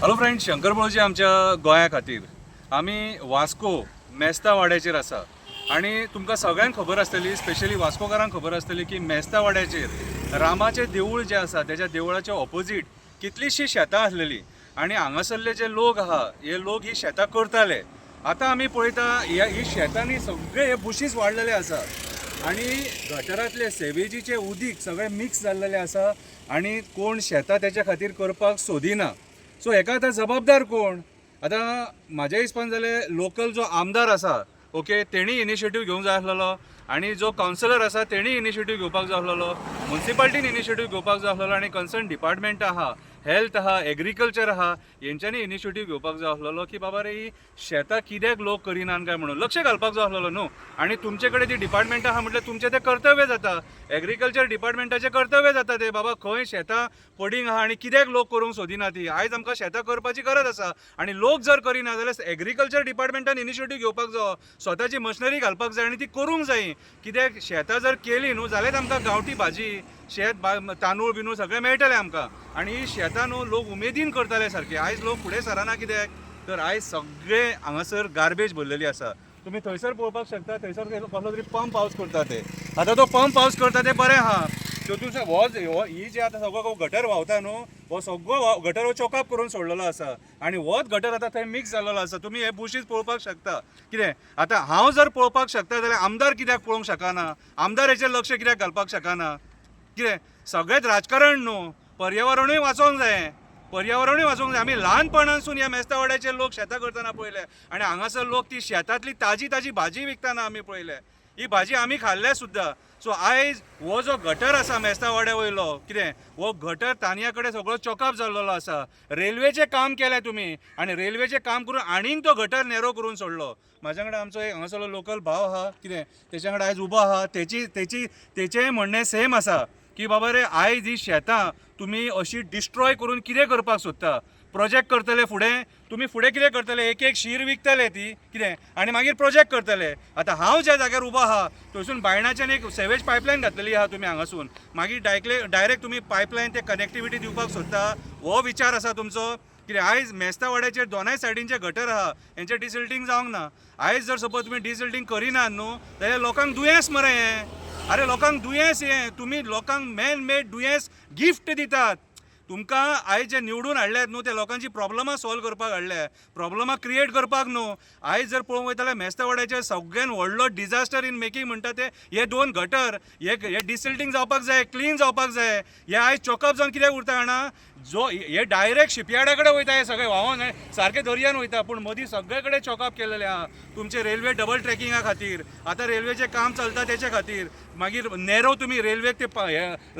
Hello friends, Shankar बळोजी आमच्या गोंया खातीर आमी वास्को मेस्ता वाड्याचेर आसा आणि तुमकां सगळ्यांक खबर आसतली, स्पेशली वास्कोकारांक खबर आसतली की मेस्ता वाड्याचेर रामाचें देवूळ जें आसा त्याच्या देवळाच्या ऑपोजीट कितलींशीं शेतां आसलेलीं आणि हांगासरले जे लोक आहा हे लोक ही शेतां करताले. आतां आमी पळयता ही शेतांनी सगळे हे बुशीस वाडलेले आसा आणि गटरांतले सेवेजीचे उदीक सगळे मिक्स जाल्लेले आसा आणि कोण शेतां त्याच्या खातीर करपाक सोदिना. सो हेका आतां जबाबदार कोण? आतां म्हाज्या हिसपान जाल्यार लोकल जो आमदार आसा, ओके, तेणी इनिशिएटीव घेवंक जाय आसलेलो आणि जो कावन्सिलर आसा तेणी इनिशिएटीव घेवपाक जाय आसलेलो, म्युनिसिपालिटीन इनिशिएटीव घेवपाक जाय आसलेलो आणि कन्सर्न डिपार्टमेंट आहा, हेल्थ आहा, एग्रीकल्चर आहा, हेंच्यांनी इनिशिएटीव घेवपाक जाय आसलेलो की बाबा रे ही शेतां कित्याक लोक करिनात काय म्हणून लक्ष घालपाक जाय आसलेलो न्हू. आणि तुमचे कडेन जी डिपार्टमेंट आहा म्हटल्यार तुमचें तें कर्तव्य जाता, एग्रीकल्चर डिपार्टमेंटाचें कर्तव्य जाता ते बाबा खंय शेतां पडींग आहा आणि कित्याक लोक करूंक सोदिना ती. आयज आमकां शेतां करपाची गरज आसा आणि लोक जर करिना जाल्यार एग्रीकल्चर डिपार्टमेंटान इनिशिएटीव घेवपाक जाय, स्वताची मशिनरी घालपाक जाय आणि ती करूंक जाय. कित्याक शेतां जर केली न्हू जाल्यार आमकां गांवठी भाजी, शेत तांदूळ बिनूळ सगळें मेळटलें आमकां आणि ही शेतां न्हू लोक उमेदीन करताले सारके. आयज लोक फुडें सराना कित्याक तर आयज सगळे हांगासर गार्बेज भरलेली आसा. तुम्ही थंयसर पळोवपाक शकता, थंयसर कसलो तरी पंप हावस करता ते. आतां तो पंप हावस करता ते बरें आहा, तेतून हो ही जे आतां सगळो गटर व्हांवता न्हू हो सगळो गटर हो चॉकअप करून सोडलेलो आसा आणि होच गटर आतां थंय मिक्स जाल्लो आसा. तुमी हे बुशीस पळोवपाक शकता. कितें आतां हांव जर पळोवपाक शकता जाल्यार आमदार कित्याक पळोवंक शकना? आमदार हेचेर लक्ष कित्याक घालपाक शकना? कितें सगळेंच राजकारण न्हू, पर्यावरणूय वाचोवंक जाय, पर्यावरणूय वाचोवंक जाय. आमी ल्हानपणासून ह्या मेस्ता वाड्याचेर लोक शेतां करतना पळयले आणि हांगासर लोक ती शेतांतली ताजी भाजी विकतना आमी पळयले. ही भाजी आमी खाल्ल्या सुद्दां. सो आयज हो जो गटर आसा मेस्ता वाड्या वयलो, कितें हो गटर तांतयां कडेन सगळो चॉकअप जाल्लो आसा. रेल्वेचें काम केलें तुमी आणि रेल्वेचें काम करून आनीक तो गटर नेरो करून सोडलो. म्हाज्या कडेन आमचो एक हांगासरलो लोकल भाव आहा, कितें तेच्या कडेन आयज उबो आहा, तेचेंय म्हणणें सेम आसा की बाबा रे आयज ही शेतां तुमी अशी डिस्ट्रॉय करून कितें करपाक सोदता? प्रोजेक्ट करतले फुडें, तुमी फुडें कितें करतले? एक शीर विकतले ती कितें आनी मागीर प्रोजेक्ट करतले. आतां हांव ज्या जाग्यार उबो आहा थंयसून बायणाच्यान एक सेवेज पायपलायन घातलेली आहा तुमी हांगासून, मागीर डायरेक्ट तुमी पायपलायन ते कनेक्टिविटी दिवपाक सोदता, हो विचार आसा तुमचो? कितें आयज मेस्ता वाड्याचेर दोनाय सायडींचे गटर आहा हेंचें डिसिल्टींग जावंक ना. आयज जर सपोज तुमी डिसिल्टींग करिनात न्हू जाल्यार लोकांक दुयेंस मरे हें. अरे लोकांक दुयेंस हें, तुमी लोकांक मॅन मेड दुयेंस गिफ्ट दितात. तुमकां आयज जे निवडून हाडल्यात न्हू ते लोकांची प्रॉब्लमां सॉल्व करपाक हाडल्या, प्रॉब्लमां क्रिएट करपाक न्हू. आयज जर पळोवंक वयता जाल्यार मेस्ता वाड्याचेर सगळ्यान व्हडलो डिजास्टर इन मेकींग म्हणटा ते हे दोन गटर. हे डिसिल्टींग जावपाक जाय, क्लीन जावपाक जाय. हे आयज चॉकअप जावन कित्याक उरता जाणा, जो हे डायरेक्ट शिपयार्डा कडेन वयता, हे सगळे व्हांवोन सारके दर्यान वयता, पूण मदीं सगळे कडेन चॉकअप केलेले आहा तुमचे रेल्वे डबल ट्रॅकिंगा खातीर. आतां रेल्वेचें काम चलता तेच्या खातीर. मागीर नेरो तुमी रेल्वेक ते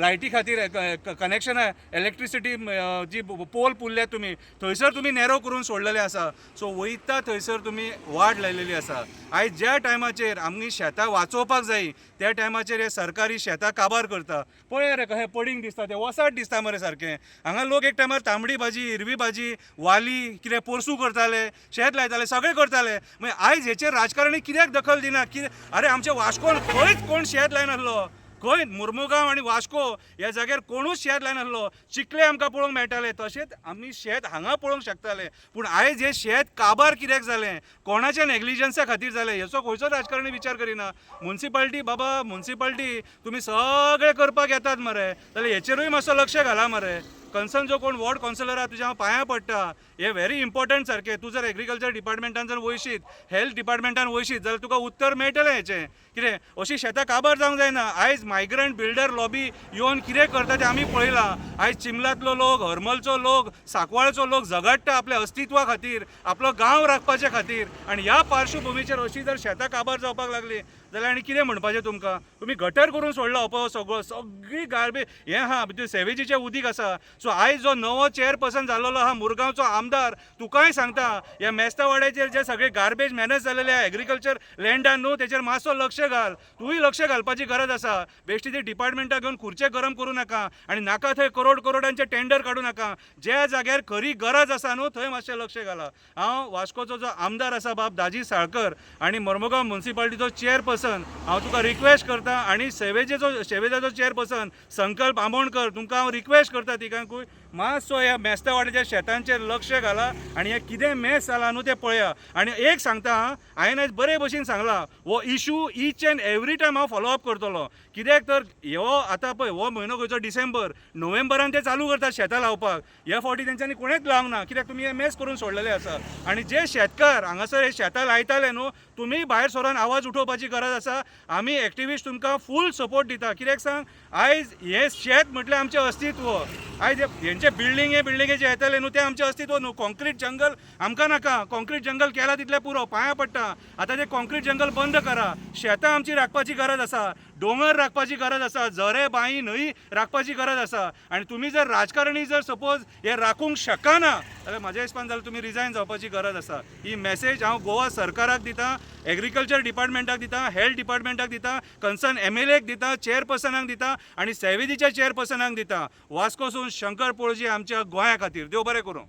लायटी खातीर कनेक्शन इलेक्ट्रिसिटी जी पोल पुल्ल्यात तुमी थंयसर तुमी नेरो करून सोडलेले आसा. सो वयता थंयसर तुमी वाट लायलेली आसा. आयज ज्या टायमाचेर आमी शेतां वाचोवपाक जाय त्या टायमाचेर हे सरकारी शेतां काबार करता. पळय रे कशें पडींग दिसता, तें वसाट दिसता मरे सारकें. हांगा लोक एक टायमार तांबडी भाजी, हिरवी भाजी, वाली कितें पोरसूं करताले, शेत लायताले, सगळें करताले. मागीर आयज हेचेर राजकारणी कित्याक दखल दिना? कितें अरे आमच्या वास्कोन खंयच कोण शेत लायनासलो, खंय मुर्मुगांव आणि वास्को ह्या जाग्यार कोणूच शेत लायनासलो. चिखले आमकां पळोवंक मेळटाले, तशेंच आमी शेत हांगा पळोवंक शकताले. पूण आयज हे शेत काबार कित्याक जालें? कोणाच्या नेग्लिजन्सा खातीर जालें? हेचो खंयचोच राजकारणी विचार करिना. म्युनिसिपालिटी बाबा, म्युनिसिपालिटी तुमी सगळें करपाक येतात मरे, जाल्यार हेचेरूय मातसो लक्ष घाला मरे. कन्सर्न जो कोण वॉर्ड कावन्सिलर आहा तुज्या हांव पांयां पडटा, हे व्हेरी इम्पॉर्टंट सारकें. तूं जर एग्रीकल्चर डिपार्टमेंटान जर वयशीत, हेल्थ डिपार्टमेंटान वयशीत जाल्यार तुका उत्तर मेळटलें हेचें. कितें अशी शेतां काबार जावंक जायना. आयज मायग्रंट बिल्डर लॉबी येवन कितें करता तें आमी पळयलां. आयज चिंबलातलो लोक, हरमलचो लोक, सांकवाळचो लोक झगडटा आपल्या अस्तित्वा खातीर, आपलो गांव राखपाचे खातीर. आनी ह्या पार्श्वभुमीचेर अशी जर शेतां काबार जावपाक लागली जाल्यार आनी कितें म्हणपाचें तुमकां? तुमी गटर करून सोडला हो सगळी गार्बेज हें आहा भितर सेवेजीचें उदीक आसा. सो आयज जो नवो चेअरपर्सन जाल्लो आहा मुरगांवचो आमदार, तुकांय सांगता ह्या मेस्ता वाड्याचेर जे सगळे गार्बेज मॅनेज जालेले आहा एग्रीकल्चर लँडान न्हू तेचेर मातसो लक्ष घाल. तूंय लक्ष घालपाची गरज आसा. बेश्टी ती डिपार्टमेंटाक घेवन खुर्चे गरम करूं नाका आनी नाका थंय करोडांचे टेंडर काडूं नाका. ज्या जाग्यार खरी गरज आसा न्हू थंय मातशें लक्ष घाला. हांव वास्कोचो जो आमदार आसा बाब दाजी साळकर आनी मर्मुगांव म्युनिसिपालिटीचो चेअरपर्सन हांव तुका रिक्वेस्ट करता आनी सेवेजाचो चेअरपर्सन संकल्प आमोणकर तुमकां हांव रिक्वेस्ट करता तिगांकूय मातसो ह्या मेस्ता वाड्याच्या शेतांचेर लक्ष घाला आनी हे कितें मेस जाला न्हू तें पळया. आनी एक सांगता हांवें आयज बरे भशेन सांगला हो issue each end every time हांव फॉलोअप करतलो. कित्याक तर हो आतां पळय हो म्हयनो खंयचो डिसेंबर नोव्हेंबरान ते चालू करतात शेतां लावपाक. ह्या फावटी तेंच्यांनी कोणेच लावंक ना कित्याक तुमी हे मेस करून सोडलेले आसा. आनी जे शेतकार हांगासर हे शेतां लायताले न्हू तुमी भायर सरोन आवाज उठोवपाची गरज आसा. आमी एक्टिविस्ट तुमकां फूल सपोर्ट दिता. कित्याक सांग आयज हे शेत म्हटल्यार आमचें अस्तित्व. आयज हेंचे बिल्डिंगे जे येतले न्हू ते आमचें अस्तित्व न्हू. कॉन्क्रीट जंगल आमकां नाका. कॉन्क्रीट जंगल केला तितलें पुरो पांयां पडटा. आतां ते कॉन्क्रीट जंगल बंद करा. शेतां आमची राखपाची गरज आसा. दोंगर राखपाची गरज आसा. झरे बांय न्हंय राखपाची गरज आसा. आनी तुमी जर राजकारणी जर सपोज हे राखूंक शकना जाल्यार म्हाज्या हिसपान जाल्यार तुमी रिजायन जावपाची गरज आसा. ही मेसेज हांव गोवा सरकाराक दिता, एग्रीकल्चर डिपार्टमेंटाक दिता, हेल्थ डिपार्टमेंटाक दिता, कन्सर्न MLAक दिता, चेअरपर्सनाक दिता आनी सेवेदीच्या चेअरपर्सनाक दिता. वास्कोसून शंकर पळोवची आमच्या गोंया खातीर. देव बरें करूं.